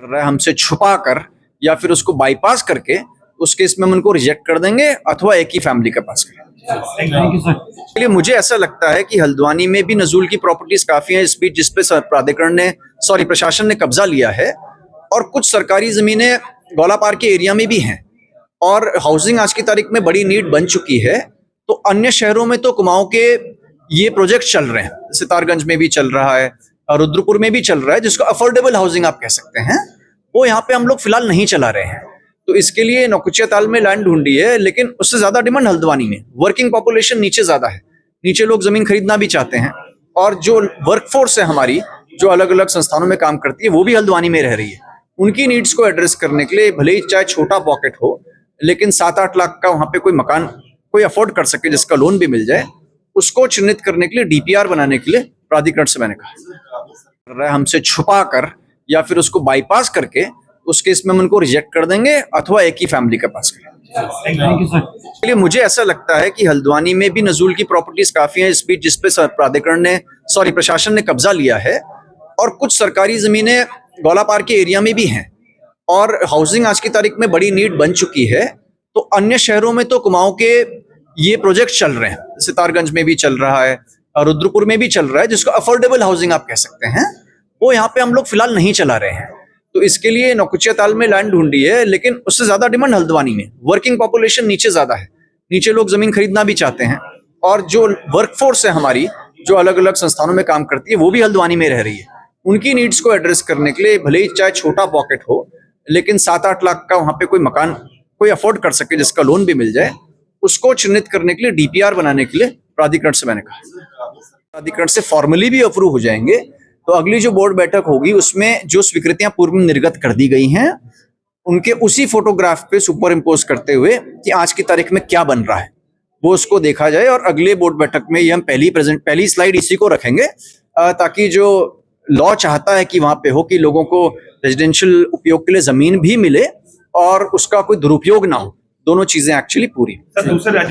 रहा है हमसे छुपा कर या फिर उसको बाईपास करके उस केस में हम उनको रिजेक्ट कर देंगे अथवा एक ही फैमिली के पास करेंगे। Thank you sir. इसलिए मुझे ऐसा लगता है कि हल्द्वानी में भी नजूल की प्रॉपर्टीज काफी हैं, इस बीच जिसपे प्राधिकरण ने प्रशासन ने कब्जा लिया है, और कुछ सरकारी जमीनें गौलापार के एरिया में भी हैं, और हाउसिंग आज की तारीख में बड़ी नीड बन चुकी है। तो अन्य शहरों में तो कुमाऊं के ये प्रोजेक्ट चल रहे हैं, सितारगंज में भी चल रहा है, रुद्रपुर में भी चल रहा है, जिसको अफोर्डेबल हाउसिंग आप कह सकते हैं, वो यहाँ पे हम लोग फिलहाल नहीं चला रहे हैं। तो इसके लिए नौकुचिया ताल में लैंड ढूंढी है, लेकिन उससे ज्यादा डिमांड हल्द्वानी में। वर्किंग पॉपुलेशन नीचे ज्यादा है, नीचे लोग जमीन खरीदना भी चाहते हैं, और जो वर्कफोर्स है हमारी, जो अलग अलग संस्थानों में काम करती है, वो भी हल्द्वानी में रह रही है। उनकी नीड्स को एड्रेस करने के लिए भले ही चाहे छोटा पॉकेट हो, लेकिन 7-8 लाख का वहां पे कोई मकान कोई अफोर्ड कर सके, जिसका लोन भी मिल जाए, उसको चिन्हित करने के लिए डीपीआर बनाने के लिए प्राधिकरण से मैंने कहा हमसे छुपा कर या फिर उसको बाईपास करके उस केस में हम उनको रिजेक्ट कर देंगे अथवा एक ही फैमिली के पास करेंगे। Thank you sir. इसलिए मुझे ऐसा लगता है कि हल्द्वानी में भी नजूल की प्रॉपर्टीज काफी हैं, इस बीच जिसपे प्राधिकरण ने प्रशासन ने कब्जा लिया है, और कुछ सरकारी जमीनें गौलापार के एरिया में भी हैं, और हाउसिंग आज की तारीख में बड़ी नीड बन चुकी है। तो अन्य शहरों में तो कुमाऊं के ये प्रोजेक्ट चल रहे हैं, सितारगंज में भी चल रहा है, रुद्रपुर में भी चल रहा है, जिसको अफोर्डेबल हाउसिंग आप कह सकते हैं, वो यहाँ पे हम लोग फिलहाल नहीं चला रहे हैं। तो इसके लिए नौकुचिया ताल में लैंड ढूंढी है, लेकिन उससे ज्यादा डिमांड हल्द्वानी में। वर्किंग पॉपुलेशन नीचे ज्यादा है, नीचे लोग जमीन खरीदना भी चाहते हैं, और जो वर्कफोर्स है हमारी, जो अलग अलग संस्थानों में काम करती है, वो भी हल्द्वानी में रह रही है। उनकी नीड्स को एड्रेस करने के लिए भले ही चाहे छोटा पॉकेट हो, लेकिन 7-8 लाख का वहां पे कोई मकान कोई अफोर्ड कर सके, जिसका लोन भी मिल जाए, उसको चिन्हित करने के लिए डीपीआर बनाने के लिए प्राधिकरण से मैंने कहा। प्राधिकरण से फॉर्मली भी अप्रूव हो जाएंगे, तो अगली जो बोर्ड बैठक होगी उसमें जो स्वीकृतियां पूर्व में निर्गत कर दी गई हैं, उनके उसी फोटोग्राफ पे सुपर इम्पोज करते हुए कि आज की तारीख में क्या बन रहा है, वो उसको देखा जाए। और अगले बोर्ड बैठक में ये हम पहली स्लाइड इसी को रखेंगे, ताकि जो लॉ चाहता है कि वहां पे हो कि लोगों को रेजिडेंशियल उपयोग के लिए जमीन भी मिले और उसका कोई दुरुपयोग ना हो, दोनों चीजें एक्चुअली पूरी। दूसरे राज्य